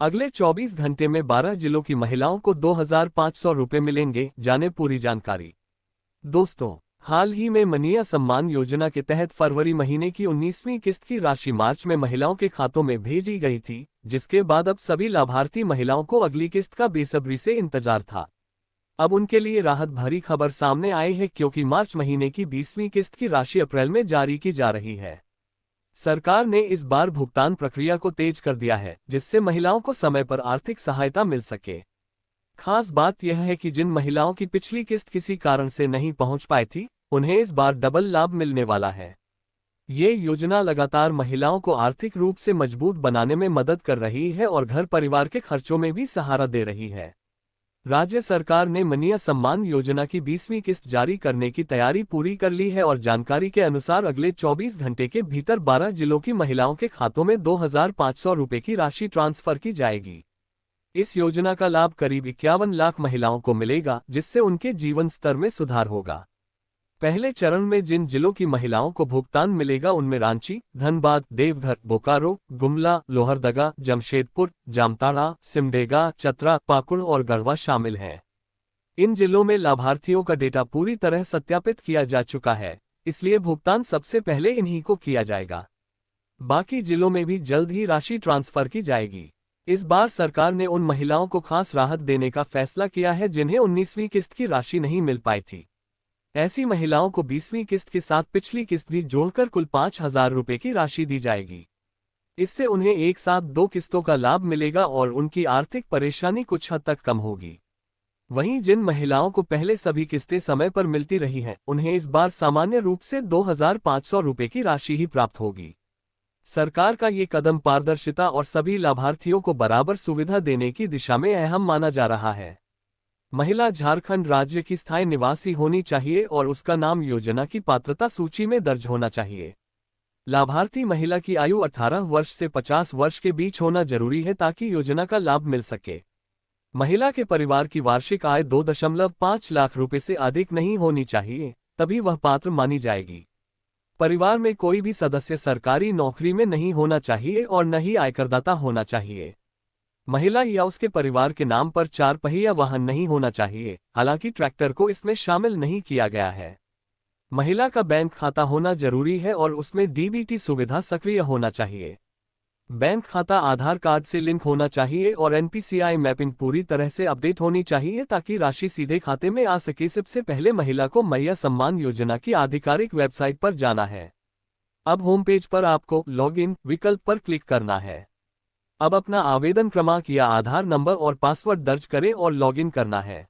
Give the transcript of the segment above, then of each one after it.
अगले 24 घंटे में 12 जिलों की महिलाओं को 2,500 रुपये मिलेंगे, जाने पूरी जानकारी। दोस्तों, हाल ही में मनीय सम्मान योजना के तहत फरवरी महीने की 19वीं किस्त की राशि मार्च में महिलाओं के खातों में भेजी गई थी, जिसके बाद अब सभी लाभार्थी महिलाओं को अगली किस्त का बेसब्री से इंतजार था। अब उनके लिए राहत भरी खबर सामने आई है, क्योंकि मार्च महीने की 20वीं किस्त की राशि अप्रैल में जारी की जा रही है। सरकार ने इस बार भुगतान प्रक्रिया को तेज कर दिया है, जिससे महिलाओं को समय पर आर्थिक सहायता मिल सके। खास बात यह है कि जिन महिलाओं की पिछली किस्त किसी कारण से नहीं पहुंच पाई थी, उन्हें इस बार डबल लाभ मिलने वाला है। ये योजना लगातार महिलाओं को आर्थिक रूप से मजबूत बनाने में मदद कर रही है और घर परिवार के खर्चों में भी सहारा दे रही है। राज्य सरकार ने मनीय सम्मान योजना की 20वीं किस्त जारी करने की तैयारी पूरी कर ली है और जानकारी के अनुसार अगले 24 घंटे के भीतर 12 जिलों की महिलाओं के खातों में 2,500 रुपये की राशि ट्रांसफर की जाएगी। इस योजना का लाभ करीब 51 लाख महिलाओं को मिलेगा, जिससे उनके जीवन स्तर में सुधार होगा। पहले चरण में जिन जिलों की महिलाओं को भुगतान मिलेगा उनमें रांची, धनबाद, देवघर, बोकारो, गुमला, लोहरदगा, जमशेदपुर, जामताड़ा, सिमडेगा, चतरा, पाकुड़ और गढ़वा शामिल हैं। इन जिलों में लाभार्थियों का डेटा पूरी तरह सत्यापित किया जा चुका है, इसलिए भुगतान सबसे पहले इन्हीं को किया जाएगा। बाकी जिलों में भी जल्द ही राशि ट्रांसफर की जाएगी। इस बार सरकार ने उन महिलाओं को खास राहत देने का फैसला किया है जिन्हें 19वीं किस्त की राशि नहीं मिल पाई थी। ऐसी महिलाओं को 20वीं किस्त के साथ पिछली किस्त भी जोड़कर कुल 5,000 रुपये की राशि दी जाएगी। इससे उन्हें एक साथ 2 किस्तों का लाभ मिलेगा और उनकी आर्थिक परेशानी कुछ हद तक कम होगी। वहीं जिन महिलाओं को पहले सभी किस्तें समय पर मिलती रही हैं, उन्हें इस बार सामान्य रूप से 2,500 रुपये की राशि ही प्राप्त होगी। सरकार का ये कदम पारदर्शिता और सभी लाभार्थियों को बराबर सुविधा देने की दिशा में अहम माना जा रहा है। महिला झारखंड राज्य की स्थायी निवासी होनी चाहिए और उसका नाम योजना की पात्रता सूची में दर्ज होना चाहिए। लाभार्थी महिला की आयु 18 वर्ष से 50 वर्ष के बीच होना जरूरी है ताकि योजना का लाभ मिल सके। महिला के परिवार की वार्षिक आय 2.5 लाख रुपए से अधिक नहीं होनी चाहिए, तभी वह पात्र मानी जाएगी। परिवार में कोई भी सदस्य सरकारी नौकरी में नहीं होना चाहिए और न ही आयकरदाता होना चाहिए। महिला या उसके परिवार के नाम पर 4 पहिया वाहन नहीं होना चाहिए, हालांकि ट्रैक्टर को इसमें शामिल नहीं किया गया है। महिला का बैंक खाता होना जरूरी है और उसमें डीबीटी सुविधा सक्रिय होना चाहिए। बैंक खाता आधार कार्ड से लिंक होना चाहिए और एनपीसीआई मैपिंग पूरी तरह से अपडेट होनी चाहिए ताकि राशि सीधे खाते में आ सके। सबसे पहले महिला को मनीय सम्मान योजना की आधिकारिक वेबसाइट पर जाना है। अब होम पेज पर आपको लॉगिन विकल्प पर क्लिक करना है। अब अपना आवेदन क्रमांक या आधार नंबर और पासवर्ड दर्ज करें और लॉगिन करना है।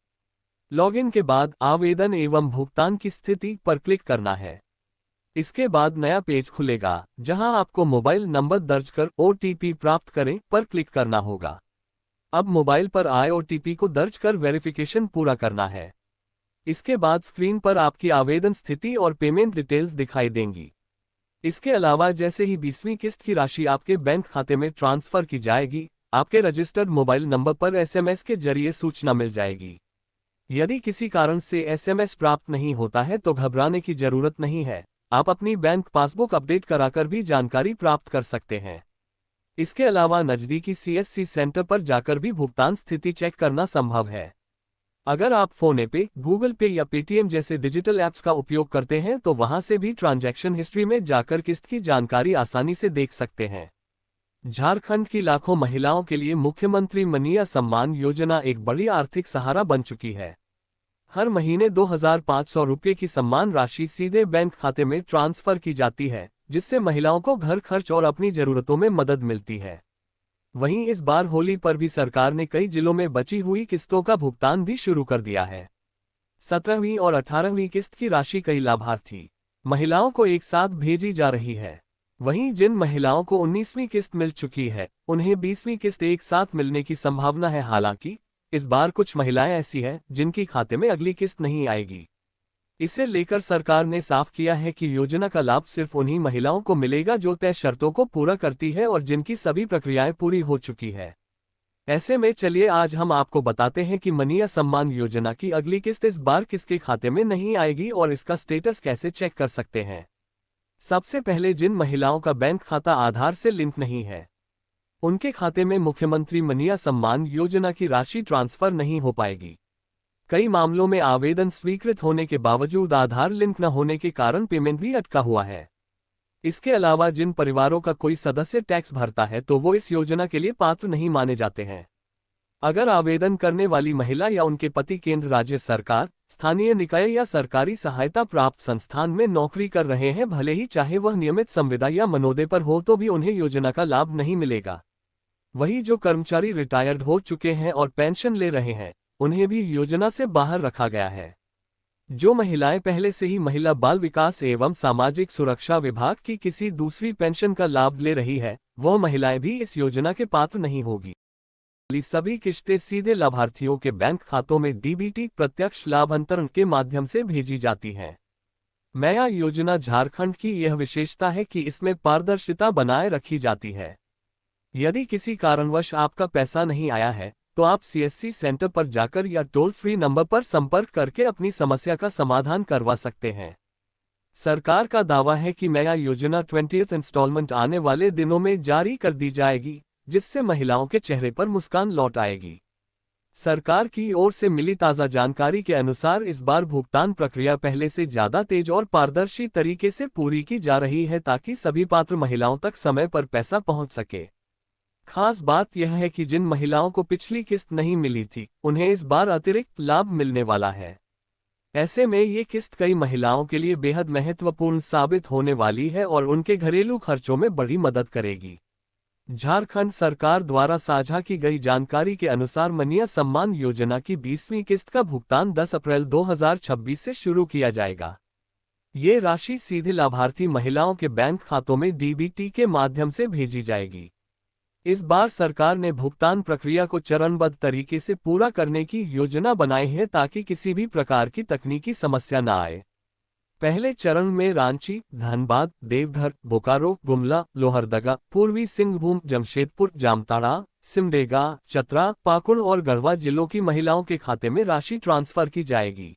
लॉगिन के बाद आवेदन एवं भुगतान की स्थिति पर क्लिक करना है। इसके बाद नया पेज खुलेगा, जहां आपको मोबाइल नंबर दर्ज कर ओटीपी प्राप्त करें पर क्लिक करना होगा। अब मोबाइल पर आए ओटीपी को दर्ज कर वेरिफिकेशन पूरा करना है। इसके बाद स्क्रीन पर आपकी आवेदन स्थिति और पेमेंट डिटेल्स दिखाई देंगी। इसके अलावा जैसे ही 20वीं किस्त की राशि आपके बैंक खाते में ट्रांसफर की जाएगी, आपके रजिस्टर्ड मोबाइल नंबर पर एसएमएस के जरिए सूचना मिल जाएगी। यदि किसी कारण से एसएमएस प्राप्त नहीं होता है तो घबराने की जरूरत नहीं है। आप अपनी बैंक पासबुक अपडेट कराकर भी जानकारी प्राप्त कर सकते हैं। इसके अलावा नज़दीकी सीएससी सेंटर पर जाकर भी भुगतान स्थिति चेक करना संभव है। अगर आप फोनपे, गूगल पे या पेटीएम जैसे डिजिटल ऐप्स का उपयोग करते हैं तो वहां से भी ट्रांजैक्शन हिस्ट्री में जाकर किस्त की जानकारी आसानी से देख सकते हैं। झारखंड की लाखों महिलाओं के लिए मुख्यमंत्री मनीय सम्मान योजना एक बड़ी आर्थिक सहारा बन चुकी है। हर महीने 2,500 रुपये की सम्मान राशि सीधे बैंक खाते में ट्रांसफर की जाती है, जिससे महिलाओं को घर खर्च और अपनी जरूरतों में मदद मिलती है। वहीं इस बार होली पर भी सरकार ने कई जिलों में बची हुई किस्तों का भुगतान भी शुरू कर दिया है। 17वीं और 18वीं किस्त की राशि कई लाभार्थी महिलाओं को एक साथ भेजी जा रही है। वहीं जिन महिलाओं को 19वीं किस्त मिल चुकी है, उन्हें 20वीं किस्त एक साथ मिलने की संभावना है। हालांकि इस बार कुछ महिलाएं ऐसी हैं जिनकी खाते में अगली किस्त नहीं आएगी। इसे लेकर सरकार ने साफ किया है कि योजना का लाभ सिर्फ उन्हीं महिलाओं को मिलेगा जो तय शर्तों को पूरा करती है और जिनकी सभी प्रक्रियाएं पूरी हो चुकी है। ऐसे में चलिए आज हम आपको बताते हैं कि मनीय सम्मान योजना की अगली किस्त इस बार किसके खाते में नहीं आएगी और इसका स्टेटस कैसे चेक कर सकते हैं। सबसे पहले जिन महिलाओं का बैंक खाता आधार से लिंक नहीं है, उनके खाते में मुख्यमंत्री मनीय सम्मान योजना की राशि ट्रांसफर नहीं हो पाएगी। कई मामलों में आवेदन स्वीकृत होने के बावजूद आधार लिंक न होने के कारण पेमेंट भी अटका हुआ है। इसके अलावा जिन परिवारों का कोई सदस्य टैक्स भरता है तो वो इस योजना के लिए पात्र नहीं माने जाते हैं। अगर आवेदन करने वाली महिला या उनके पति केंद्र राज्य सरकार, स्थानीय निकाय या सरकारी सहायता प्राप्त संस्थान में नौकरी कर रहे हैं, भले ही चाहे वह नियमित संविदा या मनोदय पर हो, तो भी उन्हें योजना का लाभ नहीं मिलेगा। वही जो कर्मचारी रिटायर्ड हो चुके हैं और पेंशन ले रहे हैं, उन्हें भी योजना से बाहर रखा गया है। जो महिलाएं पहले से ही महिला बाल विकास एवं सामाजिक सुरक्षा विभाग की किसी दूसरी पेंशन का लाभ ले रही है, वह महिलाएं भी इस योजना के पात्र नहीं होगी। सभी किश्तें सीधे लाभार्थियों के बैंक खातों में डीबीटी प्रत्यक्ष लाभ अंतरण के माध्यम से भेजी जाती हैं। मया योजना झारखंड की यह विशेषता है कि इसमें पारदर्शिता बनाए रखी जाती है। यदि किसी कारणवश आपका पैसा नहीं आया है तो आप सीएससी सेंटर पर जाकर या टोल फ्री नंबर पर संपर्क करके अपनी समस्या का समाधान करवा सकते हैं। सरकार का दावा है कि मया योजना 20th इंस्टॉलमेंट आने वाले दिनों में जारी कर दी जाएगी, जिससे महिलाओं के चेहरे पर मुस्कान लौट आएगी। सरकार की ओर से मिली ताज़ा जानकारी के अनुसार इस बार भुगतान प्रक्रिया पहले से ज्यादा तेज और पारदर्शी तरीके से पूरी की जा रही है, ताकि सभी पात्र महिलाओं तक समय पर पैसा पहुंच सके। खास बात यह है कि जिन महिलाओं को पिछली किस्त नहीं मिली थी, उन्हें इस बार अतिरिक्त लाभ मिलने वाला है। ऐसे में ये किस्त कई महिलाओं के लिए बेहद महत्वपूर्ण साबित होने वाली है और उनके घरेलू खर्चों में बड़ी मदद करेगी। झारखंड सरकार द्वारा साझा की गई जानकारी के अनुसार मनीय सम्मान योजना की 20वीं किस्त का भुगतान 10 अप्रैल 2026 से शुरू किया जाएगा। ये राशि सीधे लाभार्थी महिलाओं के बैंक खातों में डीबीटी के माध्यम से भेजी जाएगी। इस बार सरकार ने भुगतान प्रक्रिया को चरणबद्ध तरीके से पूरा करने की योजना बनाई है, ताकि किसी भी प्रकार की तकनीकी समस्या न आए। पहले चरण में रांची, धनबाद, देवघर, बोकारो, गुमला, लोहरदगा, पूर्वी सिंहभूम, जमशेदपुर, जामताड़ा, सिमडेगा, चतरा, पाकुड़ और गढ़वा जिलों की महिलाओं के खाते में राशि ट्रांसफर की जाएगी।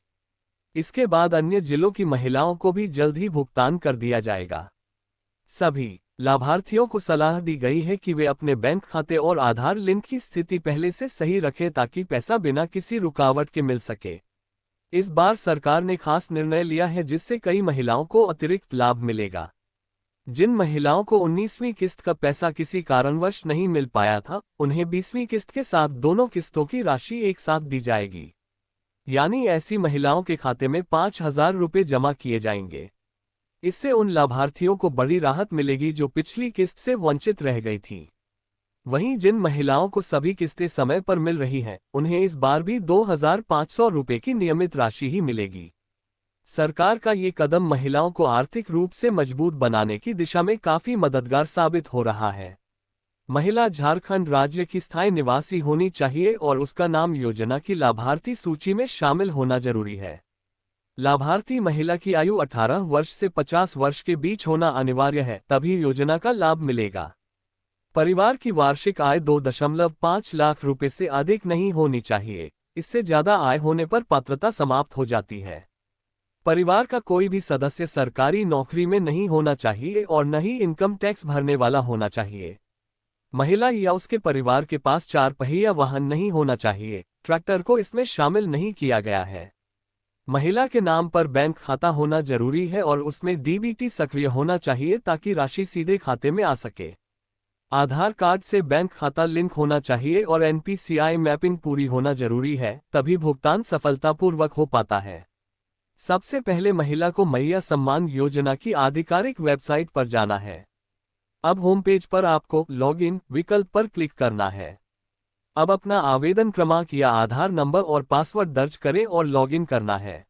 इसके बाद अन्य जिलों की महिलाओं को भी जल्द ही भुगतान कर दिया जाएगा। सभी लाभार्थियों को सलाह दी गई है कि वे अपने बैंक खाते और आधार लिंक की स्थिति पहले से सही रखें, ताकि पैसा बिना किसी रुकावट के मिल सके। इस बार सरकार ने खास निर्णय लिया है, जिससे कई महिलाओं को अतिरिक्त लाभ मिलेगा। जिन महिलाओं को 19वीं किस्त का पैसा किसी कारणवश नहीं मिल पाया था, उन्हें 20वीं किस्त के साथ दोनों किस्तों की राशि एक साथ दी जाएगी। यानी ऐसी महिलाओं के खाते में 5,000 रुपये जमा किए जाएंगे। इससे उन लाभार्थियों को बड़ी राहत मिलेगी जो पिछली किस्त से वंचित रह गई थी। वहीं जिन महिलाओं को सभी किस्तें समय पर मिल रही हैं, उन्हें इस बार भी 2,500 रुपये की नियमित राशि ही मिलेगी। सरकार का ये कदम महिलाओं को आर्थिक रूप से मजबूत बनाने की दिशा में काफी मददगार साबित हो रहा है। महिला झारखंड राज्य की स्थायी निवासी होनी चाहिए और उसका नाम योजना की लाभार्थी सूची में शामिल होना जरूरी है। लाभार्थी महिला की आयु 18 वर्ष से 50 वर्ष के बीच होना अनिवार्य है, तभी योजना का लाभ मिलेगा। परिवार की वार्षिक आय 2.5 लाख रुपए से अधिक नहीं होनी चाहिए। इससे ज्यादा आय होने पर पात्रता समाप्त हो जाती है। परिवार का कोई भी सदस्य सरकारी नौकरी में नहीं होना चाहिए और न ही इनकम टैक्स भरने वाला होना चाहिए। महिला या उसके परिवार के पास 4 पहिया वाहन नहीं होना चाहिए। ट्रैक्टर को इसमें शामिल नहीं किया गया है। महिला के नाम पर बैंक खाता होना जरूरी है और उसमें डीबीटी सक्रिय होना चाहिए, ताकि राशि सीधे खाते में आ सके। आधार कार्ड से बैंक खाता लिंक होना चाहिए और एनपीसीआई मैपिंग पूरी होना जरूरी है, तभी भुगतान सफलतापूर्वक हो पाता है। सबसे पहले महिला को मनीय सम्मान योजना की आधिकारिक वेबसाइट पर जाना है। अब होम पेज पर आपको लॉगिन विकल्प पर क्लिक करना है। अब अपना आवेदन क्रमांक या आधार नंबर और पासवर्ड दर्ज करें और लॉगिन करना है।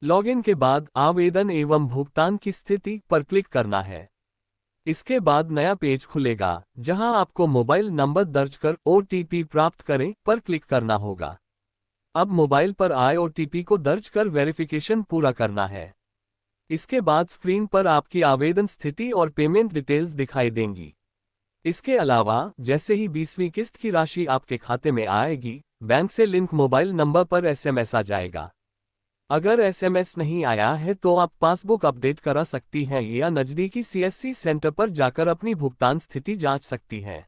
लॉगिन के बाद आवेदन एवं भुगतान की स्थिति पर क्लिक करना है। इसके बाद नया पेज खुलेगा, जहां आपको मोबाइल नंबर दर्ज कर ओटीपी प्राप्त करें पर क्लिक करना होगा। अब मोबाइल पर आए ओटीपी को दर्ज कर वेरिफिकेशन पूरा करना है। इसके बाद स्क्रीन पर आपकी आवेदन स्थिति और पेमेंट डिटेल्स दिखाई देंगी। इसके अलावा जैसे ही 20वीं किस्त की राशि आपके खाते में आएगी, बैंक से लिंक मोबाइल नंबर पर एसएमएस आ जाएगा। अगर एसएमएस नहीं आया है तो आप पासबुक अपडेट करा सकती हैं या नज़दीकी सीएससी सेंटर पर जाकर अपनी भुगतान स्थिति जांच सकती हैं।